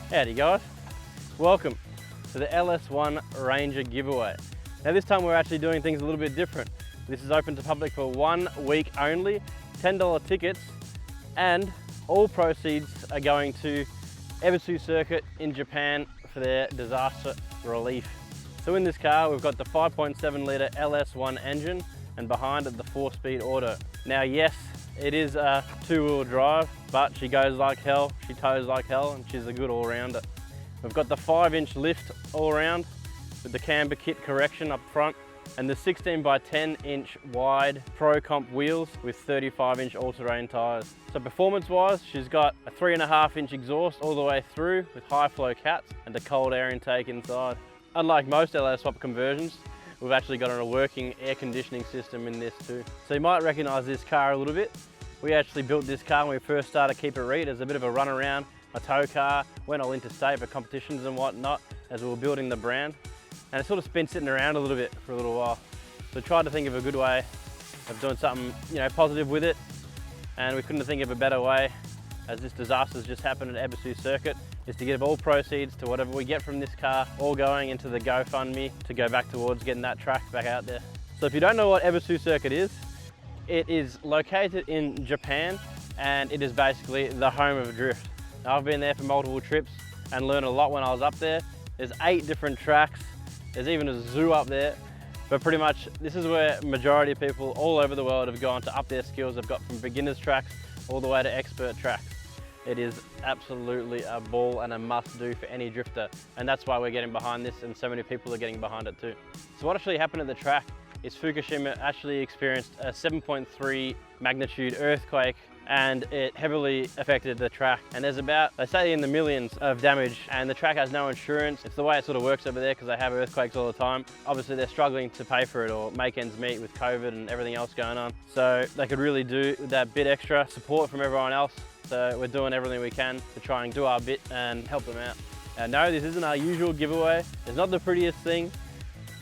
Howdy guys, welcome to the LS1 Ranger giveaway. Now this time we're actually doing things a little bit different. This is open to public for 1 week only, $10 tickets, and all proceeds are going to Ebisu Circuit in Japan for their disaster relief. So in this car we've got the 5.7 litre LS1 engine and behind it the 4-speed auto. Now yes, it is a 2-wheel drive, but she goes like hell, she tows like hell, and she's a good all-rounder. We've got the 5-inch lift all around with the camber kit correction up front, and the 16 by 10 inch wide Pro Comp wheels with 35-inch all-terrain tyres. So performance-wise, she's got a 3.5-inch exhaust all the way through with Highflow Cats and a cold air intake inside. Unlike most LS swap conversions, we've actually got a working air conditioning system in this too. So you might recognise this car a little bit. We actually built this car when we first started Keep It Reet as a bit of a run around, a tow car, went all interstate for competitions and whatnot as we were building the brand. And it's sort of been sitting around a little bit for a little while. So tried to think of a good way of doing something, positive with it. And we couldn't think of a better way, as this disaster's just happened at Ebisu Circuit, is to give all proceeds to whatever we get from this car, all going into the GoFundMe to go back towards getting that track back out there. So if you don't know what Ebisu Circuit is, it is located in Japan and it is basically the home of drift. Now, I've been there for multiple trips and learned a lot when I was up there. There's 8 different tracks, there's even a zoo up there, but pretty much this is where majority of people all over the world have gone to up their skills. They've got from beginners tracks all the way to expert tracks. It is absolutely a ball and a must-do for any drifter, and that's why we're getting behind this, and so many people are getting behind it too. So what actually happened at the track is Fukashima actually experienced a 7.3 magnitude earthquake, and it heavily affected the track. And there's about, they say, in the millions of damage, and the track has no insurance. It's the way it sort of works over there because they have earthquakes all the time. Obviously they're struggling to pay for it or make ends meet with COVID and everything else going on. So they could really do that bit extra support from everyone else. So we're doing everything we can to try and do our bit and help them out. No, this isn't our usual giveaway. It's not the prettiest thing.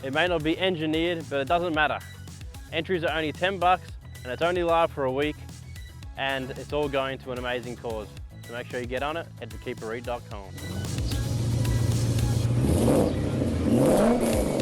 It may not be engineered, but it doesn't matter. Entries are only $10 and it's only live for a week, and it's all going to an amazing cause. So make sure you get on it, head to keepitreit.com.